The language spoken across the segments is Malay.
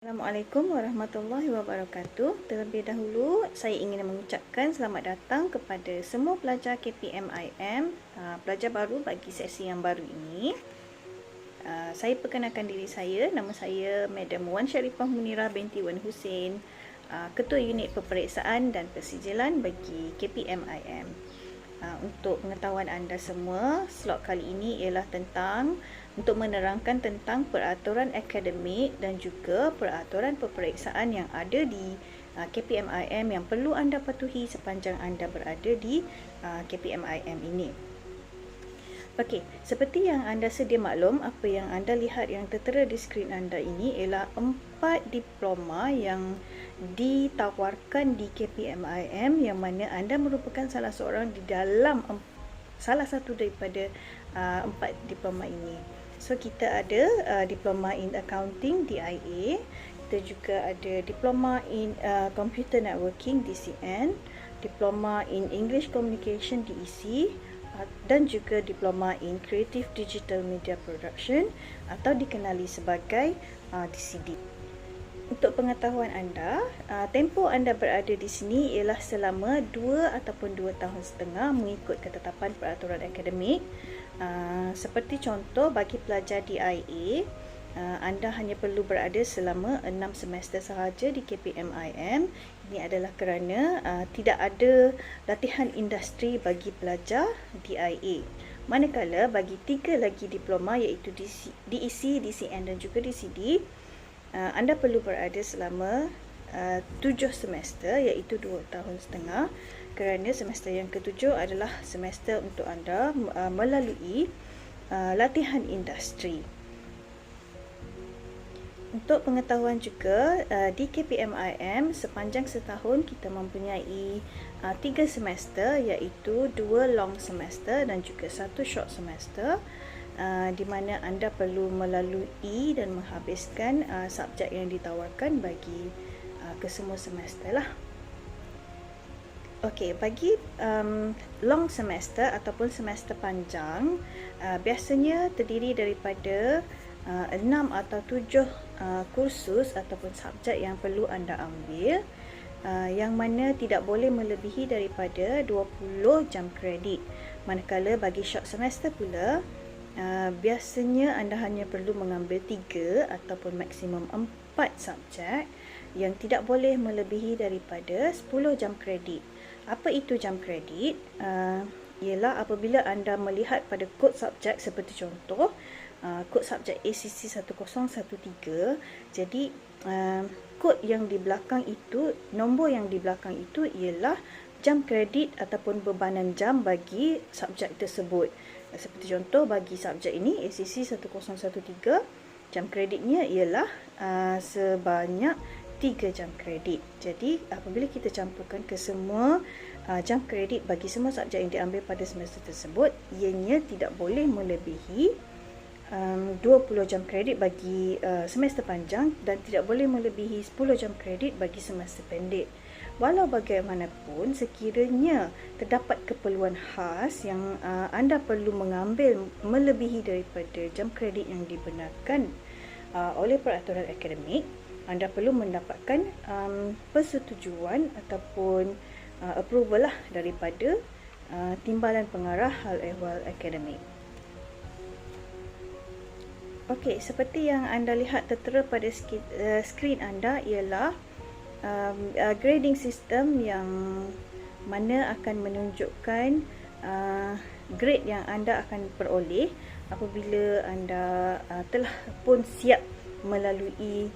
Assalamualaikum warahmatullahi wabarakatuh. Terlebih dahulu, saya ingin mengucapkan selamat datang kepada semua pelajar KPMIM, pelajar baru bagi sesi yang baru ini. Saya perkenalkan diri saya, nama saya Madam Wan Sharifah Munirah binti Wan Hussein, Ketua Unit Peperiksaan dan Persijilan bagi KPMIM. Untuk pengetahuan anda semua, slot kali ini ialah untuk menerangkan tentang peraturan akademik dan juga peraturan peperiksaan yang ada di KPMIM yang perlu anda patuhi sepanjang anda berada di KPMIM ini. Okey, seperti yang anda sedia maklum, apa yang anda lihat yang tertera di skrin anda ini ialah 4 diploma yang ditawarkan di KPMIM, yang mana anda merupakan salah seorang di dalam salah satu daripada 4 diploma ini. So kita ada diploma in accounting DIA, kita juga ada diploma in computer networking DCN, diploma in English communication DEC, dan juga diploma in Creative Digital Media Production atau dikenali sebagai DCD. Untuk pengetahuan anda, tempoh anda berada di sini ialah selama 2 ataupun 2 tahun setengah mengikut ketetapan peraturan akademik. Seperti contoh, bagi pelajar DIA, anda hanya perlu berada selama 6 semester sahaja di KPMIM. Ini adalah kerana tidak ada latihan industri bagi pelajar DIA. Manakala bagi 3 lagi diploma iaitu DEC, DCN dan juga DCD, anda perlu berada selama 7 semester iaitu 2 tahun setengah, kerana semester yang ke-7 adalah semester untuk anda melalui latihan industri. Untuk pengetahuan juga, di KPMIM sepanjang setahun kita mempunyai 3 semester iaitu 2 long semester dan juga 1 short semester, di mana anda perlu melalui dan menghabiskan subjek yang ditawarkan bagi kesemua semester lah. Okey, bagi long semester ataupun semester panjang, biasanya terdiri daripada 6 atau 7 kursus ataupun subjek yang perlu anda ambil, yang mana tidak boleh melebihi daripada 20 jam kredit. Manakala bagi short semester pula, biasanya anda hanya perlu mengambil 3 ataupun maksimum 4 subjek yang tidak boleh melebihi daripada 10 jam kredit. Apa itu jam kredit? Ialah apabila anda melihat pada kod subjek, seperti contoh kod subjek ACC 1013, jadi kod yang di belakang itu, nombor yang di belakang itu ialah jam kredit ataupun bebanan jam bagi subjek tersebut. Seperti contoh bagi subjek ini ACC 1013, jam kreditnya ialah sebanyak 3 jam kredit. Jadi apabila kita campurkan ke semua jam kredit bagi semua subjek yang diambil pada semester tersebut, ianya tidak boleh melebihi 20 jam kredit bagi semester panjang dan tidak boleh melebihi 10 jam kredit bagi semester pendek. Walau bagaimanapun, sekiranya terdapat keperluan khas yang anda perlu mengambil melebihi daripada jam kredit yang dibenarkan oleh peraturan akademik, anda perlu mendapatkan persetujuan ataupun approval lah daripada Timbalan Pengarah Hal Ehwal Akademik. Okey, seperti yang anda lihat tertera pada skrin anda ialah grading system yang mana akan menunjukkan grade yang anda akan peroleh apabila anda telah pun siap melalui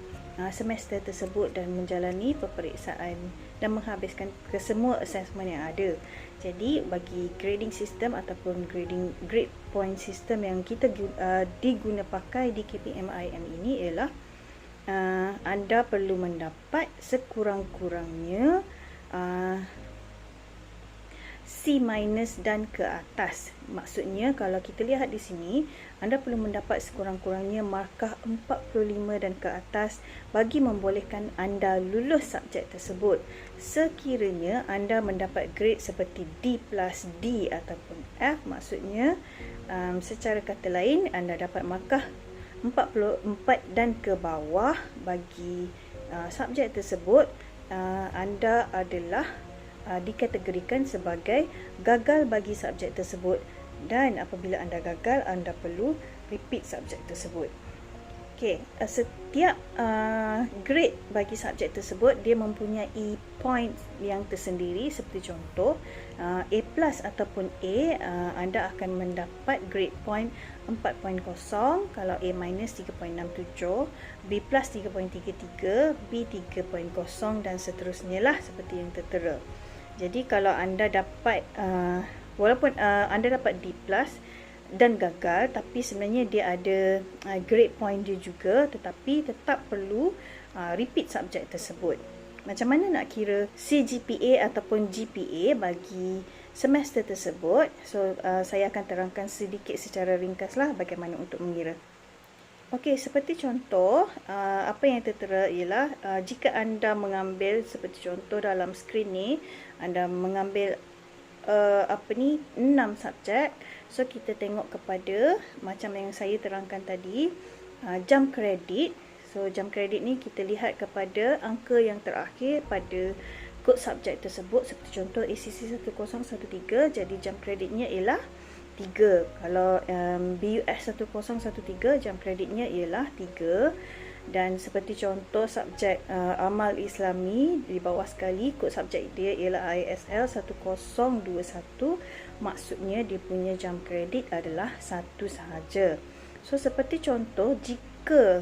semester tersebut dan menjalani peperiksaan dan menghabiskan kesemua assessment yang ada. Jadi bagi grading system ataupun grade point system yang kita diguna pakai di KPMIM ini ialah anda perlu mendapat sekurang-kurangnya C- dan ke atas. Maksudnya kalau kita lihat di sini, anda perlu mendapat sekurang-kurangnya markah 45 dan ke atas bagi membolehkan anda lulus subjek tersebut. Sekiranya anda mendapat grade seperti D+, D ataupun F, maksudnya secara kata lain anda dapat markah 44 dan ke bawah bagi subjek tersebut, anda adalah dikategorikan sebagai gagal bagi subjek tersebut, dan apabila anda gagal, anda perlu repeat subjek tersebut. Okey, setiap grade bagi subjek tersebut dia mempunyai point yang tersendiri. Seperti contoh, A+ ataupun A, anda akan mendapat grade point 4.0, kalau A- 3.67, B+ 3.33, B 3.0 dan seterusnya lah, seperti yang tertera. Jadi kalau anda dapat walaupun anda dapat D+ dan gagal, tapi sebenarnya dia ada grade point dia juga, tetapi tetap perlu repeat subjek tersebut. Macam mana nak kira CGPA ataupun GPA bagi semester tersebut? So saya akan terangkan sedikit secara ringkas lah bagaimana untuk mengira. Okey, seperti contoh, apa yang tertera ialah jika anda mengambil, seperti contoh dalam skrin ni, anda mengambil 6 subjek. So kita tengok kepada macam yang saya terangkan tadi, jam kredit. So jam kredit ni kita lihat kepada angka yang terakhir pada kod subjek tersebut. Seperti contoh ACC 1013, jadi jam kreditnya ialah 3. Kalau BUS 1013, jam kreditnya ialah 3. Dan seperti contoh subjek amal Islami di bawah sekali, kod subjek dia ialah ISL 1021, maksudnya dia punya jam kredit adalah 1 sahaja. So seperti contoh, jika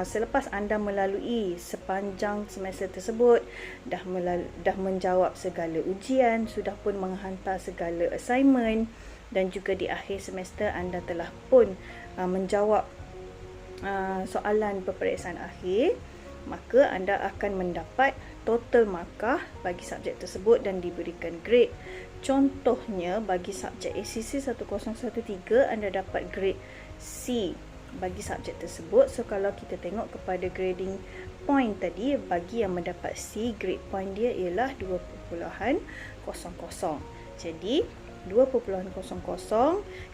selepas anda melalui sepanjang semester tersebut, dah menjawab segala ujian, sudah pun menghantar segala assignment, dan juga di akhir semester anda telah pun menjawab soalan peperiksaan akhir, maka anda akan mendapat total markah bagi subjek tersebut dan diberikan grade. Contohnya bagi subjek ACC 1013, anda dapat grade C bagi subjek tersebut. So kalau kita tengok kepada grading point tadi, bagi yang mendapat C, grade point dia ialah 2.00. Jadi 2.00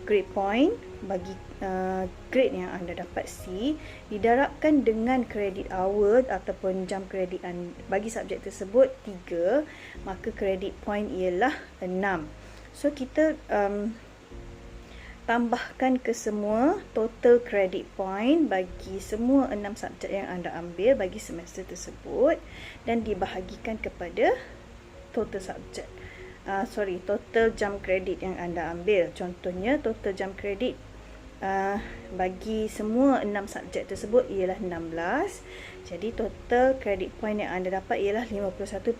grade point bagi grade yang anda dapat C didarabkan dengan kredit hour ataupun jam kredit bagi subjek tersebut 3, maka kredit point ialah 6. So kita tambahkan ke semua total credit point bagi semua 6 subjek yang anda ambil bagi semester tersebut, dan dibahagikan kepada total subjek. Total jam kredit yang anda ambil. Contohnya total jam kredit bagi semua 6 subjek tersebut ialah 16. Jadi total credit point yang anda dapat ialah 51.01.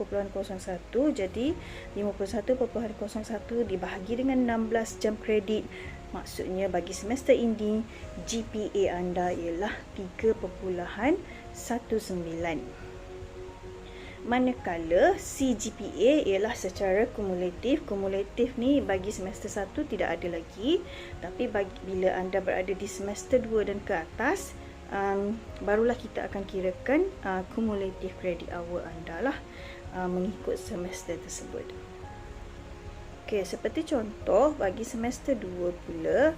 Jadi 51.01 dibahagi dengan 16 jam kredit, maksudnya bagi semester ini GPA anda ialah 3.19. Manakala CGPA ialah secara kumulatif. Kumulatif ni bagi semester 1 tidak ada lagi, tapi bila anda berada di semester 2 dan ke atas, barulah kita akan kirakan kumulatif credit hour anda lah, mengikut semester tersebut. Okey, seperti contoh bagi semester 2 pula,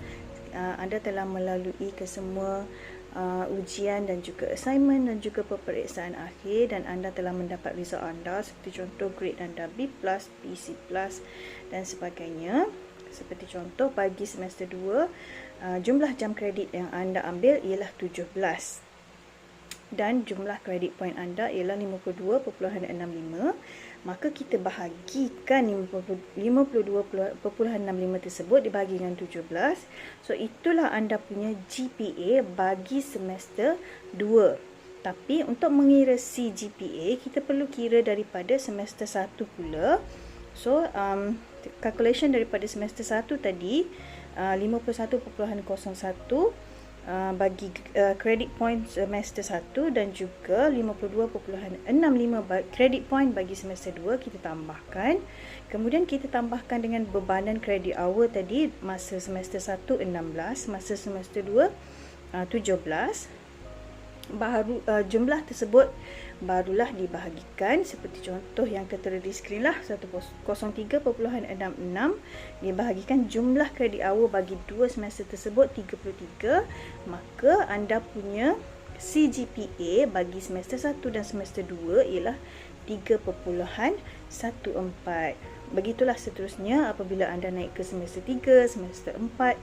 anda telah melalui ke semua ujian dan juga assignment dan juga peperiksaan akhir, dan anda telah mendapat result anda. Seperti contoh grade anda B+, B, C+, dan sebagainya. Seperti contoh bagi semester 2, jumlah jam kredit yang anda ambil ialah 17, dan jumlah kredit point anda ialah 52.65. Maka kita bahagikan 52.65 tersebut dibahagi dengan 17. So itulah anda punya GPA bagi semester 2. Tapi untuk mengira CGPA, kita perlu kira daripada semester 1 pula. So calculation daripada semester 1 tadi, 51.01 bagi credit point semester 1, dan juga 52.65 credit point bagi semester 2 kita tambahkan. Kemudian kita tambahkan dengan bebanan credit hour tadi, masa semester 1 16, masa semester 2 17. jumlah tersebut barulah dibahagikan seperti contoh yang tertera di skrin lah. 103.66 dibahagikan jumlah kredit awal bagi 2 semester tersebut 33, maka anda punya CGPA bagi semester 1 dan semester 2 ialah 3.14. Begitulah seterusnya apabila anda naik ke semester 3, semester 4.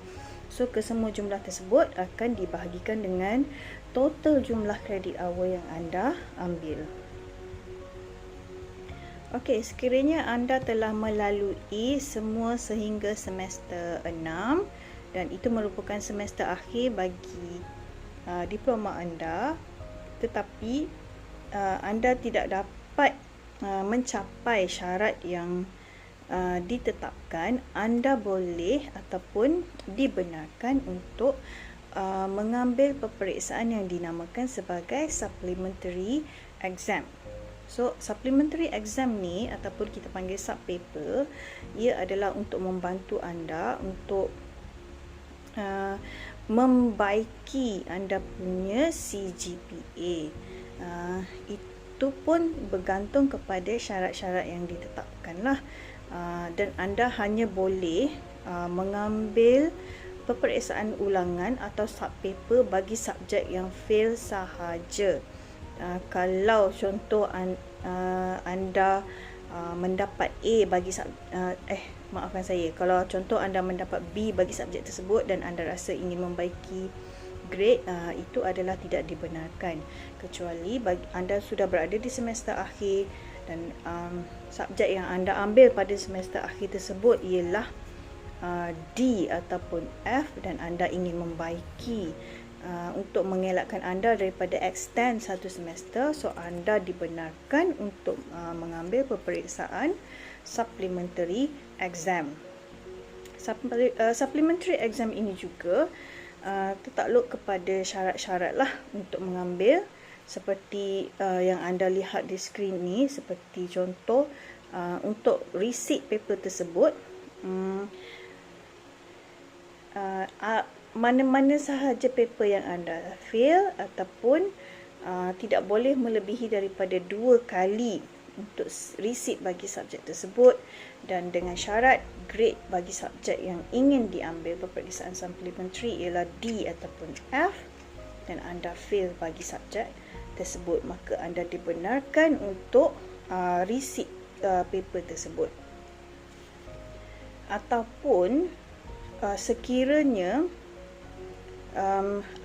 So, kesemua jumlah tersebut akan dibahagikan dengan total jumlah kredit awal yang anda ambil. Okey, sekiranya anda telah melalui semua sehingga semester 6 dan itu merupakan semester akhir bagi diploma anda, tetapi anda tidak dapat mencapai syarat yang ditetapkan, anda boleh ataupun dibenarkan untuk mengambil peperiksaan yang dinamakan sebagai supplementary exam. So, supplementary exam ni ataupun kita panggil sub paper, ia adalah untuk membantu anda untuk membaiki anda punya CGPA. Itu pun bergantung kepada syarat-syarat yang ditetapkan lah. Dan anda hanya boleh mengambil peperiksaan ulangan atau sub paper bagi subjek yang fail sahaja. Kalau contoh anda mendapat A bagi kalau contoh anda mendapat B bagi subjek tersebut dan anda rasa ingin membaiki grade, itu adalah tidak dibenarkan, kecuali bagi anda sudah berada di semester akhir dan subjek yang anda ambil pada semester akhir tersebut ialah D ataupun F dan anda ingin membaiki untuk mengelakkan anda daripada extend satu semester, so anda dibenarkan untuk mengambil peperiksaan supplementary exam. Supplementary exam ini juga tertakluk kepada syarat-syarat lah untuk mengambil, seperti yang anda lihat di skrin ni. Seperti contoh, untuk receipt paper tersebut, mana-mana sahaja paper yang anda fail ataupun tidak boleh melebihi daripada 2 kali untuk receipt bagi subjek tersebut, dan dengan syarat grade bagi subjek yang ingin diambil peperiksaan supplementary ialah D ataupun F dan anda fail bagi subjek tersebut, maka anda dibenarkan untuk receipt paper tersebut. Ataupun sekiranya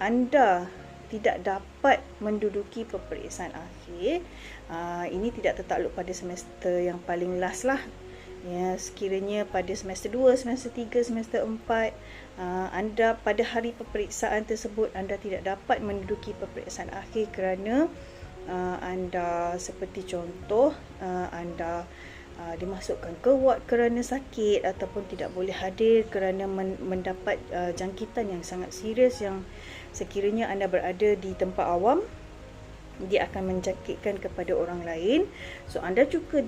anda tidak dapat menduduki peperiksaan akhir, ini tidak tertakluk pada semester yang paling last lah. Ya, sekiranya pada semester 2, semester 3, semester 4, anda pada hari peperiksaan tersebut anda tidak dapat menduduki peperiksaan akhir kerana anda, seperti contoh, anda dimasukkan ke ward kerana sakit ataupun tidak boleh hadir kerana mendapat jangkitan yang sangat serius yang sekiranya anda berada di tempat awam, dia akan menjangkitkan kepada orang lain. So, anda juga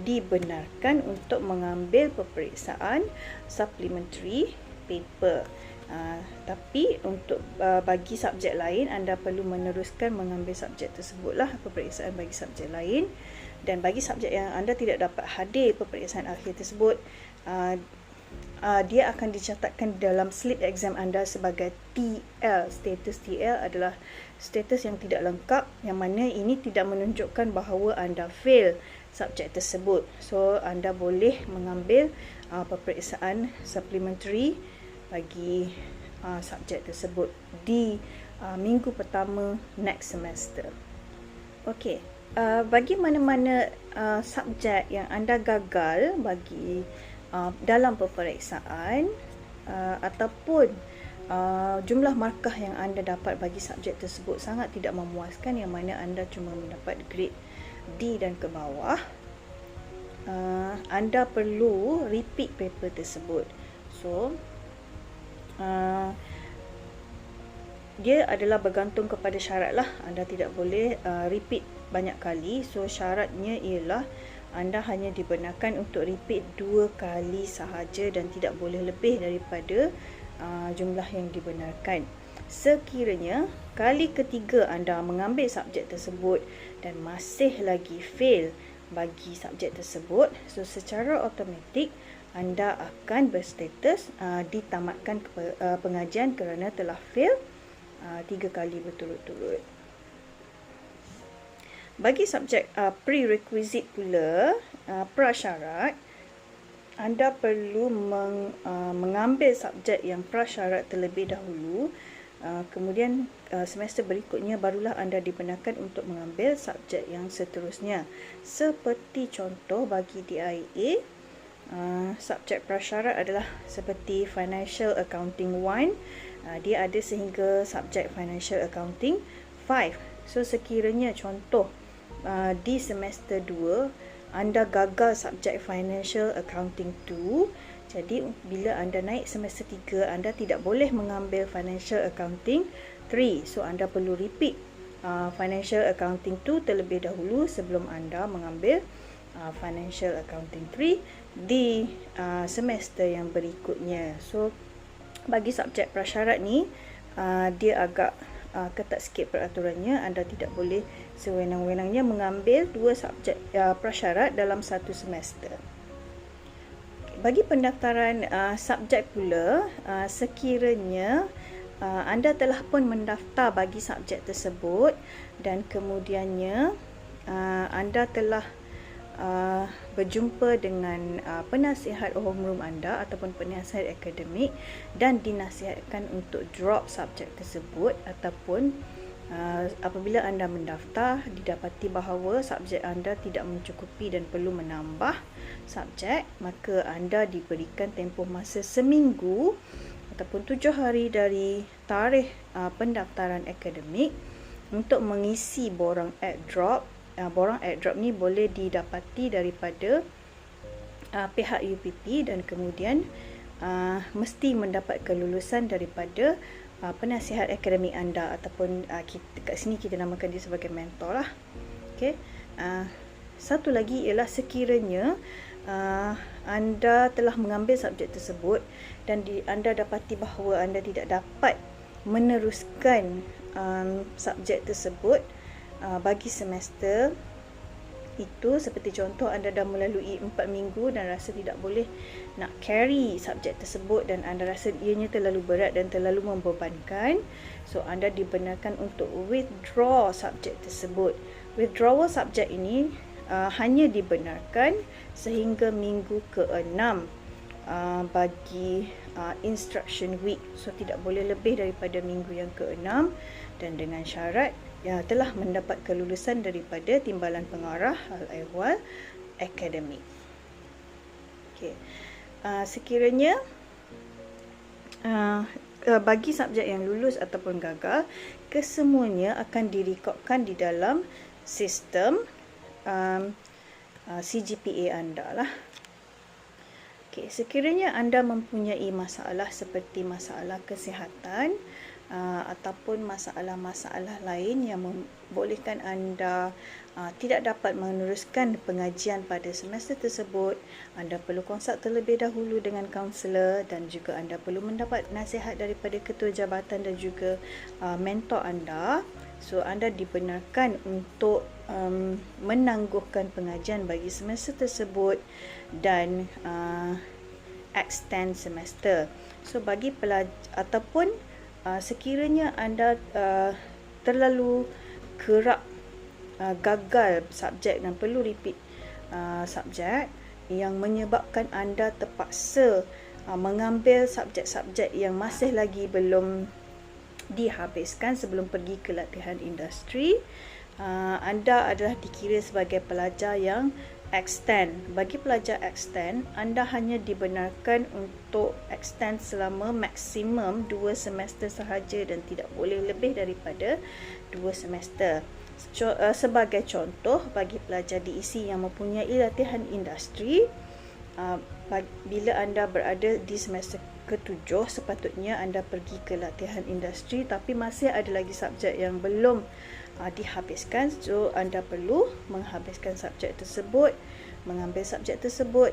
dibenarkan untuk mengambil peperiksaan supplementary paper. Tapi untuk bagi subjek lain, anda perlu meneruskan mengambil subjek tersebutlah, peperiksaan bagi subjek lain. Dan bagi subjek yang anda tidak dapat hadir peperiksaan akhir tersebut, dia akan dicatatkan dalam slip exam anda sebagai TL. Status TL adalah status yang tidak lengkap, yang mana ini tidak menunjukkan bahawa anda fail subjek tersebut. So, anda boleh mengambil peperiksaan supplementary bagi subjek tersebut di minggu pertama next semester. Okey, bagi mana-mana subjek yang anda gagal bagi dalam peperiksaan ataupun jumlah markah yang anda dapat bagi subjek tersebut sangat tidak memuaskan, yang mana anda cuma mendapat grade D dan ke bawah, anda perlu repeat paper tersebut. So, dia adalah bergantung kepada syarat lah. Anda tidak boleh repeat banyak kali. So, syaratnya ialah anda hanya dibenarkan untuk repeat 2 kali sahaja dan tidak boleh lebih daripada jumlah yang dibenarkan. Sekiranya kali ketiga anda mengambil subjek tersebut dan masih lagi fail bagi subjek tersebut, so secara automatik anda akan berstatus ditamatkan pengajian kerana telah fail 3 kali berturut-turut. Bagi subjek prerequisite pula, prasyarat, anda perlu mengambil subjek yang prasyarat terlebih dahulu. Kemudian semester berikutnya barulah anda dibenarkan untuk mengambil subjek yang seterusnya. Seperti contoh bagi DIA, subjek prasyarat adalah seperti Financial Accounting 1. Dia ada sehingga subjek Financial Accounting 5. So sekiranya contoh di semester 2 anda gagal subjek Financial Accounting 2, jadi bila anda naik semester 3 anda tidak boleh mengambil Financial Accounting 3. So anda perlu repeat Financial Accounting 2 terlebih dahulu sebelum anda mengambil Financial Accounting 3 di semester yang berikutnya. So bagi subjek prasyarat ni dia agak ketat sikit peraturannya. Anda tidak boleh sewenang-wenangnya mengambil 2 subjek prasyarat dalam satu semester. Bagi pendaftaran subjek pula, sekiranya anda telah pun mendaftar bagi subjek tersebut dan kemudiannya anda telah berjumpa dengan penasihat homeroom anda ataupun penasihat akademik dan dinasihatkan untuk drop subjek tersebut, ataupun apabila anda mendaftar didapati bahawa subjek anda tidak mencukupi dan perlu menambah subjek, maka anda diberikan tempoh masa seminggu ataupun 7 hari dari tarikh pendaftaran akademik untuk mengisi borang add drop. Borang add drop ni boleh didapati daripada pihak UPT dan kemudian mesti mendapat kelulusan daripada penasihat akademik anda, ataupun kat sini kita namakan dia sebagai mentor lah. Okay. Satu lagi ialah sekiranya anda telah mengambil subjek tersebut dan anda dapati bahawa anda tidak dapat meneruskan subjek tersebut bagi semester itu, seperti contoh anda dah melalui 4 minggu dan rasa tidak boleh nak carry subjek tersebut dan anda rasa ianya terlalu berat dan terlalu membebankan, so anda dibenarkan untuk withdraw subjek tersebut. Withdrawal subjek ini hanya dibenarkan sehingga minggu ke-6 bagi instruction week, so tidak boleh lebih daripada minggu yang ke-6 dan dengan syarat telah mendapat kelulusan daripada Timbalan Pengarah Hal-Ehwal Akademik. Okay. Sekiranya bagi subjek yang lulus ataupun gagal, kesemuanya akan direkodkan di dalam sistem CGPA anda lah. Okay. Sekiranya anda mempunyai masalah seperti masalah kesihatan ataupun masalah-masalah lain yang membolehkan anda tidak dapat meneruskan pengajian pada semester tersebut, anda perlu konsult terlebih dahulu dengan kaunselor dan juga anda perlu mendapat nasihat daripada ketua jabatan dan juga mentor anda. So anda dibenarkan untuk menangguhkan pengajian bagi semester tersebut dan extend semester. So bagi pelajar ataupun sekiranya anda terlalu kerap gagal subjek dan perlu repeat subjek yang menyebabkan anda terpaksa mengambil subjek-subjek yang masih lagi belum dihabiskan sebelum pergi ke latihan industri, anda adalah dikira sebagai pelajar yang extend. Bagi pelajar extend, anda hanya dibenarkan untuk extend selama maksimum 2 semester sahaja dan tidak boleh lebih daripada 2 semester. Sebagai contoh, bagi pelajar DEC yang mempunyai latihan industri, bila anda berada di semester ke-7, sepatutnya anda pergi ke latihan industri, tapi masih ada lagi subjek yang belum dihabiskan, so anda perlu menghabiskan subjek tersebut, mengambil subjek tersebut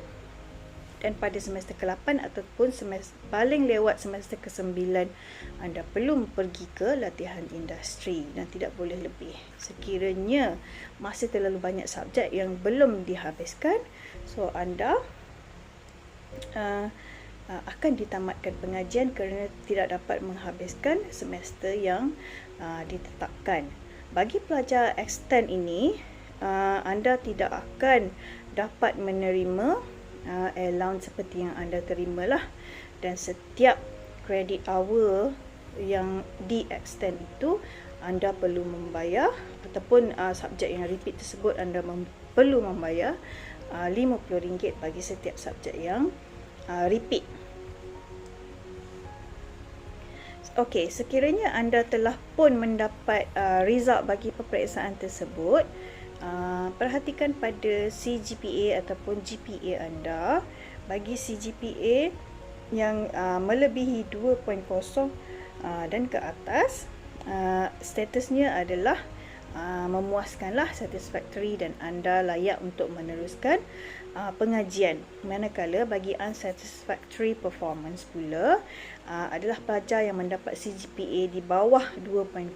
Dan pada semester ke-8 ataupun semester paling lewat semester ke-9, anda perlu pergi ke latihan industri dan tidak boleh lebih. Sekiranya masih terlalu banyak subjek yang belum dihabiskan, so anda akan ditamatkan pengajian kerana tidak dapat menghabiskan semester yang ditetapkan. Bagi pelajar extend ini, anda tidak akan dapat menerima allowance seperti yang anda terimalah, dan setiap credit hour yang di extend itu anda perlu membayar, ataupun subjek yang repeat tersebut anda perlu membayar RM50 bagi setiap subjek yang repeat. Okey, sekiranya anda telah pun mendapat result bagi peperiksaan tersebut, perhatikan pada CGPA ataupun GPA anda. Bagi CGPA yang melebihi 2.0 dan ke atas, statusnya adalah memuaskanlah, satisfactory, dan anda layak untuk meneruskan pengajian. Manakala bagi unsatisfactory performance pula adalah pelajar yang mendapat CGPA di bawah 2.0.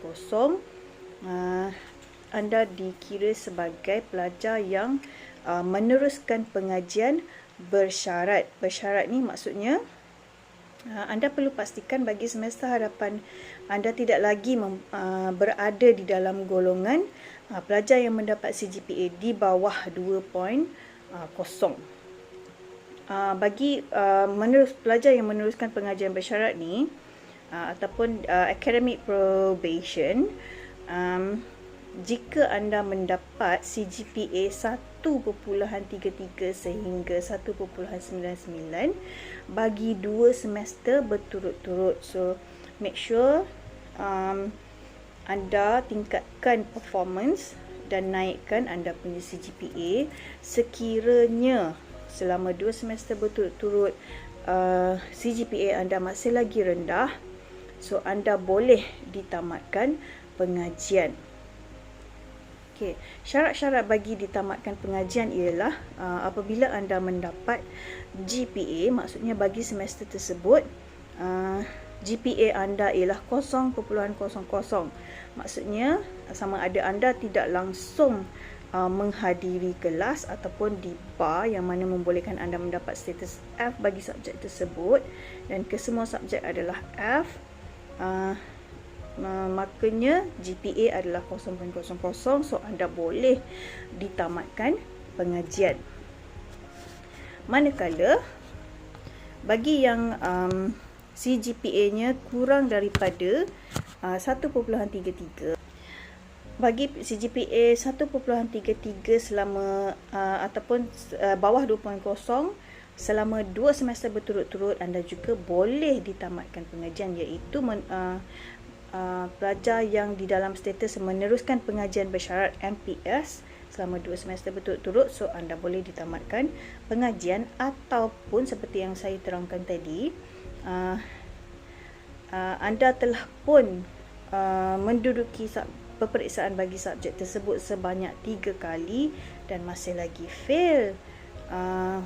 Anda dikira sebagai pelajar yang meneruskan pengajian bersyarat. Bersyarat ni maksudnya anda perlu pastikan bagi semester hadapan anda tidak lagi berada di dalam golongan pelajar yang mendapat CGPA di bawah 2.0. Bagi pelajar yang meneruskan pengajian bersyarat ni ataupun academic probation, jika anda mendapat CGPA 1.33 sehingga 1.99 bagi 2 semester berturut-turut, so make sure anda tingkatkan performance dan naikkan anda punya CGPA. Sekiranya selama 2 semester berturut-turut CGPA anda masih lagi rendah, so anda boleh ditamatkan pengajian. Okey, syarat-syarat bagi ditamatkan pengajian ialah apabila anda mendapat GPA, maksudnya bagi semester tersebut GPA anda ialah 0.00. Maksudnya sama ada anda tidak langsung menghadiri kelas ataupun di bar yang mana membolehkan anda mendapat status F bagi subjek tersebut, dan kesemua subjek adalah F, makanya GPA adalah 0.00, so anda boleh ditamatkan pengajian. Manakala bagi yang CGPA-nya kurang daripada 1.33, bagi CGPA 1.33 selama ataupun bawah 2.0 selama 2 semester berturut-turut, anda juga boleh ditamatkan pengajian, iaitu pelajar yang di dalam status meneruskan pengajian bersyarat MPS selama 2 semester berturut-turut, so anda boleh ditamatkan pengajian. Ataupun seperti yang saya terangkan tadi, anda telah pun menduduki peperiksaan bagi subjek tersebut sebanyak 3 kali dan masih lagi fail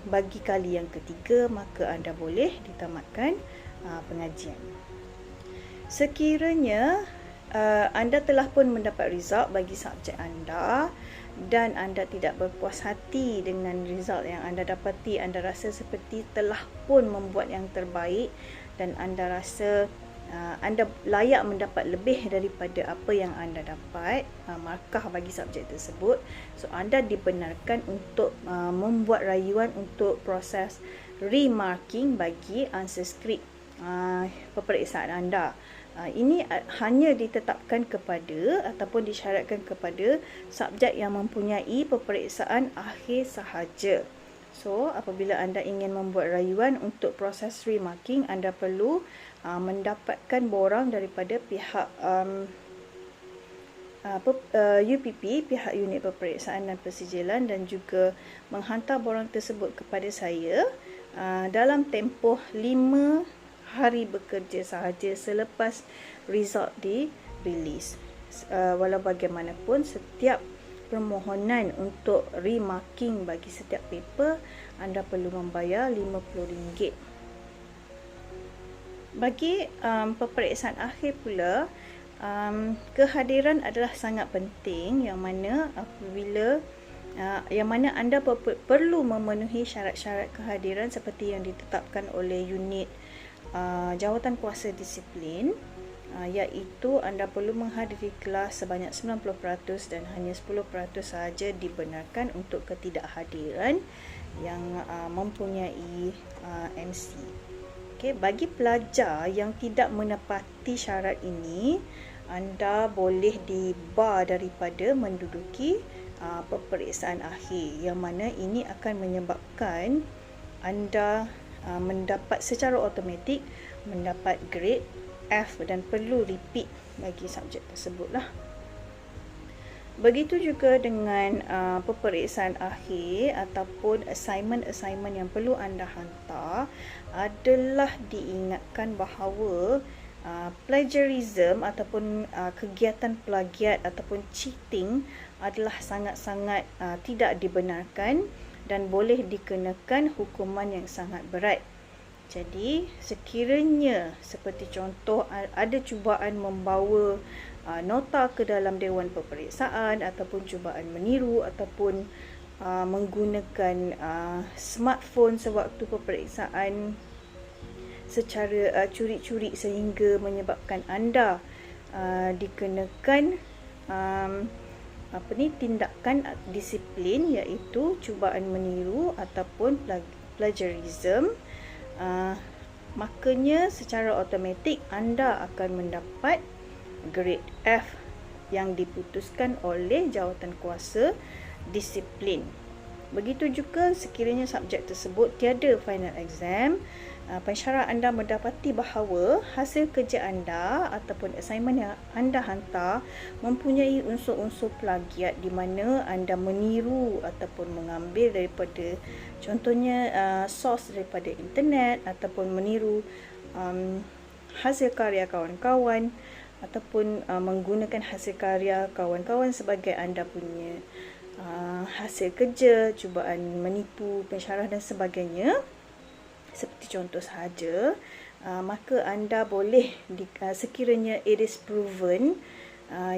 bagi kali yang ketiga, maka anda boleh ditamatkan pengajian. Sekiranya anda telah pun mendapat result bagi subjek anda dan anda tidak berpuas hati dengan result yang anda dapati, anda rasa seperti telah pun membuat yang terbaik dan anda rasa anda layak mendapat lebih daripada apa yang anda dapat markah bagi subjek tersebut, so anda dibenarkan untuk membuat rayuan untuk proses remarking bagi answer script peperiksaan anda. Ini hanya ditetapkan kepada ataupun disyaratkan kepada subjek yang mempunyai peperiksaan akhir sahaja. So, apabila anda ingin membuat rayuan untuk proses remarking, anda perlu mendapatkan borang daripada pihak UPP, pihak unit peperiksaan dan persijilan, dan juga menghantar borang tersebut kepada saya dalam tempoh 5 hari bekerja sahaja selepas result dirilis. Walau bagaimanapun, setiap permohonan untuk remarking bagi setiap paper, anda perlu membayar RM50. Bagi peperiksaan akhir pula, kehadiran adalah sangat penting, yang mana apabila anda perlu memenuhi syarat-syarat kehadiran seperti yang ditetapkan oleh unit jawatan kuasa disiplin, iaitu anda perlu menghadiri kelas sebanyak 90% dan hanya 10% sahaja dibenarkan untuk ketidakhadiran yang mempunyai MC. Okay, bagi pelajar yang tidak menepati syarat ini, anda boleh dibar daripada menduduki peperiksaan akhir, yang mana ini akan menyebabkan anda mendapat secara automatik mendapat grade F dan perlu repeat bagi subjek tersebut lah. Begitu juga dengan peperiksaan akhir ataupun assignment yang perlu anda hantar, adalah diingatkan bahawa plagiarism ataupun kegiatan plagiat ataupun cheating adalah sangat-sangat tidak dibenarkan dan boleh dikenakan hukuman yang sangat berat. Jadi sekiranya seperti contoh ada cubaan membawa nota ke dalam dewan peperiksaan ataupun cubaan meniru ataupun menggunakan smartphone sewaktu peperiksaan secara curi-curi sehingga menyebabkan anda dikenakan tindakan disiplin, iaitu cubaan meniru ataupun plagiarism, makanya secara automatik anda akan mendapat grade F yang diputuskan oleh jawatan kuasa disiplin. Begitu juga sekiranya subjek tersebut tiada final exam, pensyarah anda mendapati bahawa hasil kerja anda ataupun assignment yang anda hantar mempunyai unsur-unsur plagiat, di mana anda meniru ataupun mengambil daripada contohnya source daripada internet ataupun meniru hasil karya kawan-kawan ataupun menggunakan hasil karya kawan-kawan sebagai anda punya hasil kerja, cubaan menipu pensyarah dan sebagainya, seperti contoh sahaja, maka anda boleh sekiranya it is proven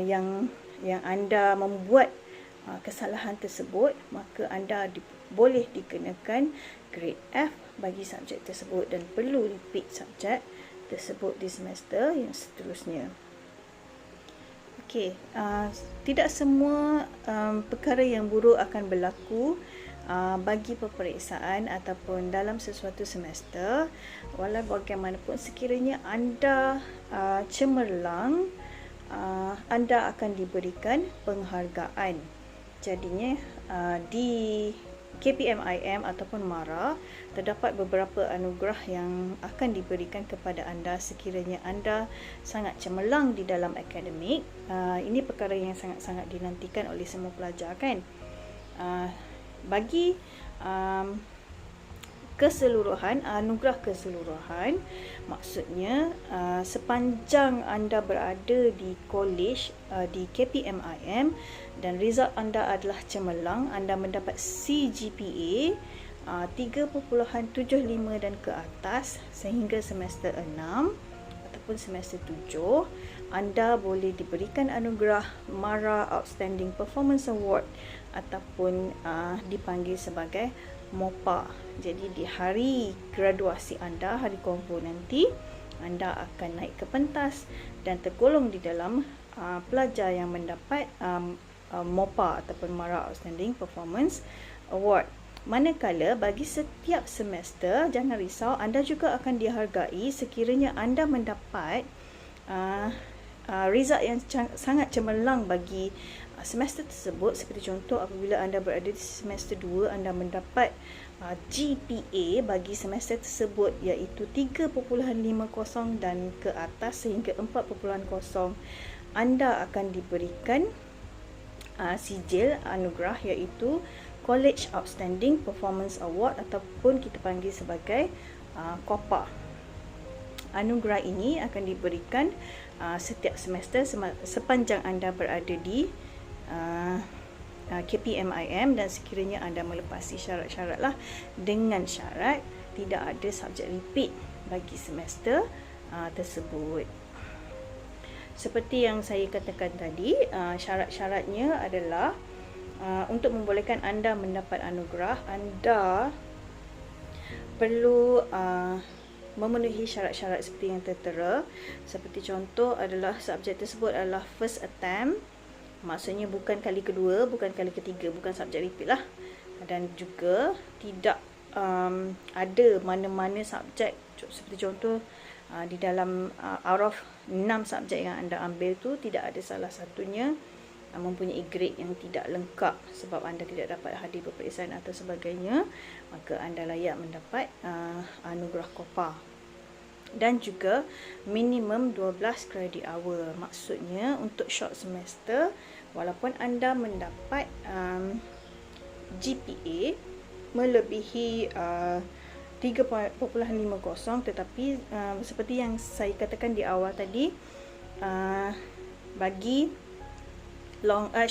yang anda membuat kesalahan tersebut, maka anda boleh dikenakan grade F bagi subjek tersebut dan perlu repeat subjek tersebut di semester yang seterusnya. Okey, tidak semua perkara yang buruk akan berlaku bagi peperiksaan ataupun dalam sesuatu semester. Walau bagaimanapun, sekiranya anda cemerlang, anda akan diberikan penghargaan. Jadinya di KPMIM ataupun MARA terdapat beberapa anugerah yang akan diberikan kepada anda sekiranya anda sangat cemerlang di dalam akademik. Ini perkara yang sangat-sangat dinantikan oleh semua pelajar, kan? Bagi keseluruhan, anugerah keseluruhan, maksudnya sepanjang anda berada di college di KPMIM dan result anda adalah cemerlang, anda mendapat CGPA 3.75 dan ke atas sehingga semester 6 ataupun semester 7, anda boleh diberikan anugerah MARA Outstanding Performance Award ataupun dipanggil sebagai MOPA. Jadi di hari graduasi anda, hari konvo nanti, anda akan naik ke pentas dan tergolong di dalam pelajar yang mendapat MOPA ataupun MARA Outstanding Performance Award. Manakala bagi setiap semester, jangan risau, anda juga akan dihargai sekiranya anda mendapat result yang sangat cemerlang bagi semester tersebut. Seperti contoh, apabila anda berada di semester 2, anda mendapat GPA bagi semester tersebut iaitu 3.50 dan ke atas sehingga 4.0, anda akan diberikan sijil anugerah iaitu College Outstanding Performance Award ataupun kita panggil sebagai COPA. Anugerah ini akan diberikan setiap semester sepanjang anda berada di KPMIM dan sekiranya anda melepasi syarat-syarat lah, dengan syarat tidak ada subjek repeat bagi semester tersebut. Seperti yang saya katakan tadi, syarat-syaratnya adalah untuk membolehkan anda mendapat anugerah, anda perlu memenuhi syarat-syarat seperti yang tertera. Seperti contoh adalah subjek tersebut adalah first attempt, maksudnya bukan kali kedua, bukan kali ketiga, bukan subjek repeat lah. Dan juga tidak ada mana-mana subjek, seperti contoh di dalam out of 6 subjek yang anda ambil tu, tidak ada salah satunya mempunyai grade yang tidak lengkap sebab anda tidak dapat hadir peperiksaan atau sebagainya, maka anda layak mendapat anugerah COPA. Dan juga minimum 12 credit hour, maksudnya untuk short semester walaupun anda mendapat GPA melebihi 3.50, tetapi seperti yang saya katakan di awal tadi, bagi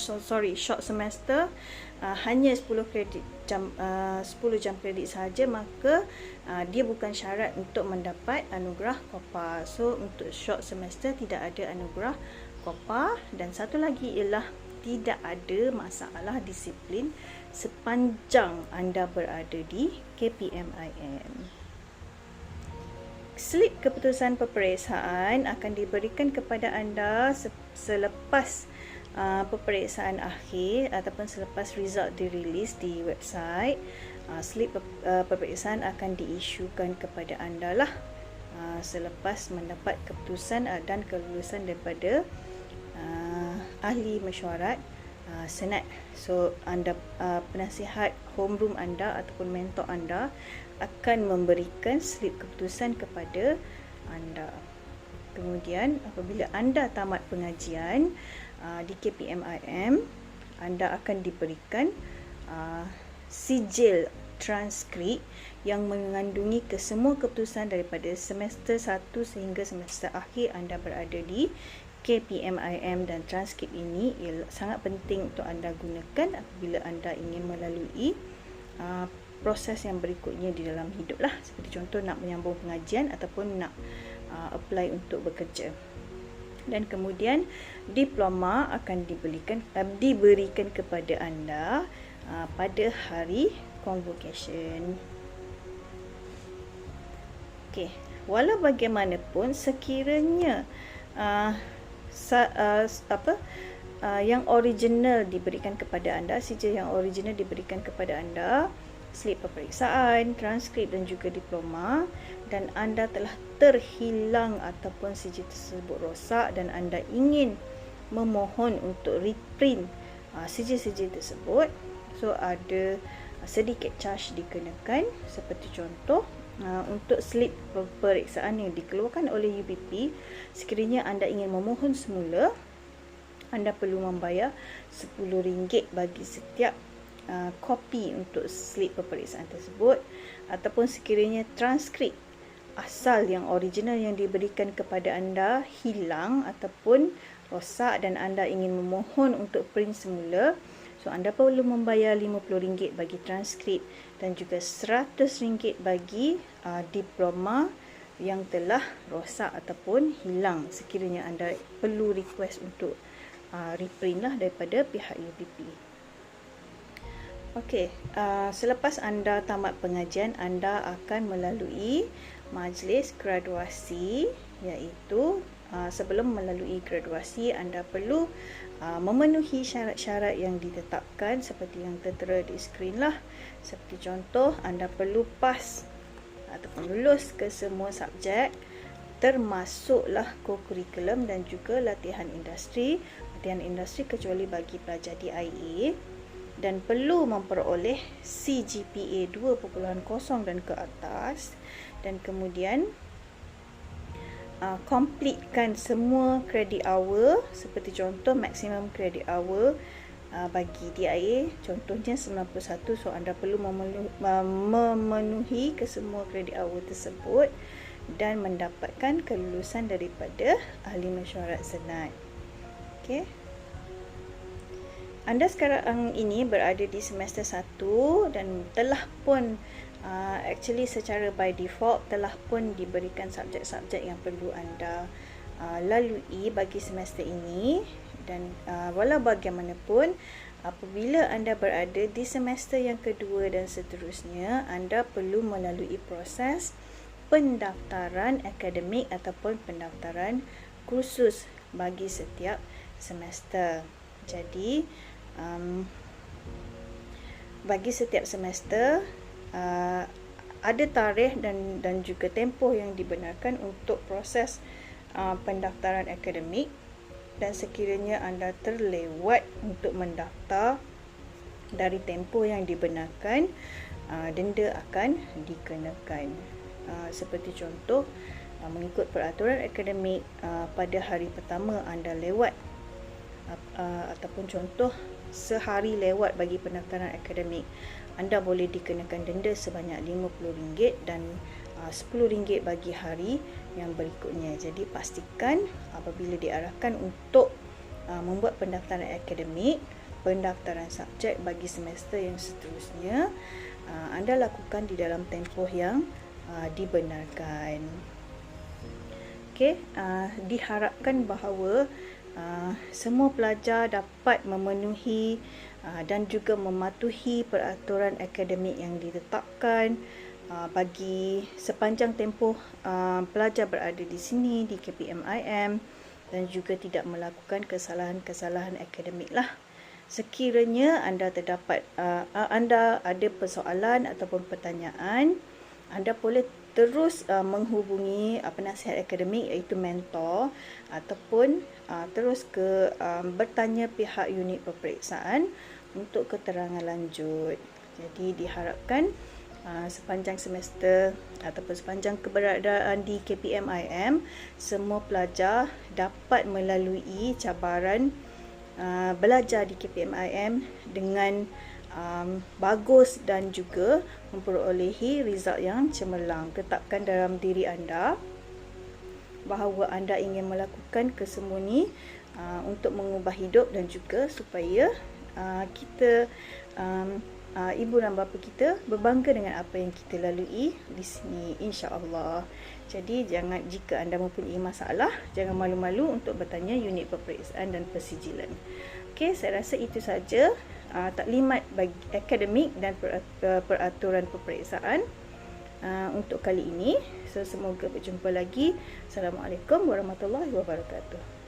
short semester hanya 10 jam kredit sahaja, maka dia bukan syarat untuk mendapat anugerah COPA. So untuk short semester tidak ada anugerah COPA. Dan satu lagi ialah tidak ada masalah disiplin sepanjang anda berada di KPMIM. Slip keputusan peperiksaan akan diberikan kepada anda selepas peperiksaan akhir ataupun selepas result dirilis di website. Slip peperiksaan akan diisukan kepada anda lah selepas mendapat keputusan dan kelulusan daripada ahli mesyuarat senat. So anda, penasihat homeroom anda ataupun mentor anda akan memberikan slip keputusan kepada anda. Kemudian apabila anda tamat pengajian di KPMIM, anda akan diberikan sijil transkrip yang mengandungi kesemua keputusan daripada semester 1 sehingga semester akhir anda berada di KPMIM. Dan transkrip ini sangat penting untuk anda gunakan apabila anda ingin melalui proses yang berikutnya di dalam hidup lah. Seperti contoh nak menyambung pengajian ataupun nak apply untuk bekerja. Dan kemudian diploma akan diberikan kepada anda pada hari convocation. Okey, walau bagaimanapun sekiranya yang original diberikan kepada anda, sijil yang original diberikan kepada anda, slip peperiksaan, transkrip dan juga diploma, dan anda telah terhilang ataupun sijil tersebut rosak dan anda ingin memohon untuk reprint sijil-sijil tersebut, so ada sedikit charge dikenakan. Seperti contoh, untuk slip peperiksaan yang dikeluarkan oleh UPP, sekiranya anda ingin memohon semula, anda perlu membayar RM10 bagi setiap kopi untuk slip peperiksaan tersebut. Ataupun sekiranya transkrip asal yang original yang diberikan kepada anda hilang ataupun rosak dan anda ingin memohon untuk print semula, so anda perlu membayar RM50 bagi transkrip dan juga RM100 bagi diploma yang telah rosak ataupun hilang sekiranya anda perlu request untuk reprint lah daripada pihak UPP. Okey, selepas anda tamat pengajian, anda akan melalui majlis graduasi, iaitu sebelum melalui graduasi anda perlu memenuhi syarat-syarat yang ditetapkan seperti yang tertera di skrin lah. Seperti contoh, anda perlu pass ataupun lulus ke semua subjek, termasuklah co-curriculum dan juga latihan industri kecuali bagi pelajar DIA, dan perlu memperoleh CGPA 2.0 dan ke atas, dan kemudian completekan semua credit hour. Seperti contoh, maximum credit hour bagi DIA contohnya 91, so anda perlu memenuhi kesemua credit hour tersebut dan mendapatkan kelulusan daripada ahli mesyuarat senat. Okey. Anda sekarang ini berada di semester 1 dan telah pun actually secara by default telah pun diberikan subjek-subjek yang perlu anda lalui bagi semester ini. Dan walau bagaimanapun, apabila anda berada di semester yang kedua dan seterusnya, anda perlu melalui proses pendaftaran akademik ataupun pendaftaran kursus bagi setiap semester. Jadi bagi setiap semester ada tarikh dan juga tempoh yang dibenarkan untuk proses pendaftaran akademik, dan sekiranya anda terlewat untuk mendaftar dari tempoh yang dibenarkan, denda akan dikenakan. Seperti contoh, mengikut peraturan akademik, pada hari pertama anda lewat, ataupun contoh sehari lewat bagi pendaftaran akademik, anda boleh dikenakan denda sebanyak RM50 dan RM10 bagi hari yang berikutnya. Jadi pastikan apabila diarahkan untuk membuat pendaftaran akademik, pendaftaran subjek bagi semester yang seterusnya, anda lakukan di dalam tempoh yang dibenarkan. Okey, diharapkan bahawa semua pelajar dapat memenuhi dan juga mematuhi peraturan akademik yang ditetapkan bagi sepanjang tempoh pelajar berada di sini di KPMIM, dan juga tidak melakukan kesalahan-kesalahan akademik lah. Sekiranya anda terdapat anda ada persoalan ataupun pertanyaan, anda boleh terus menghubungi penasihat akademik iaitu mentor, ataupun terus bertanya pihak unit peperiksaan untuk keterangan lanjut. Jadi diharapkan sepanjang semester ataupun sepanjang keberadaan di KPMIM, semua pelajar dapat melalui cabaran belajar di KPMIM dengan bagus dan juga memperolehi result yang cemerlang. Tetapkan dalam diri anda bahawa anda ingin melakukan kesemua ni untuk mengubah hidup dan juga supaya kita, ibu dan bapa kita berbangga dengan apa yang kita lalui di sini, insya-Allah. Jadi jika anda mempunyai masalah, jangan malu-malu untuk bertanya unit peperiksaan dan persijilan. Okey, saya rasa itu saja taklimat bagi akademik dan peraturan peperiksaan untuk kali ini. So, semoga berjumpa lagi. Assalamualaikum warahmatullahi wabarakatuh.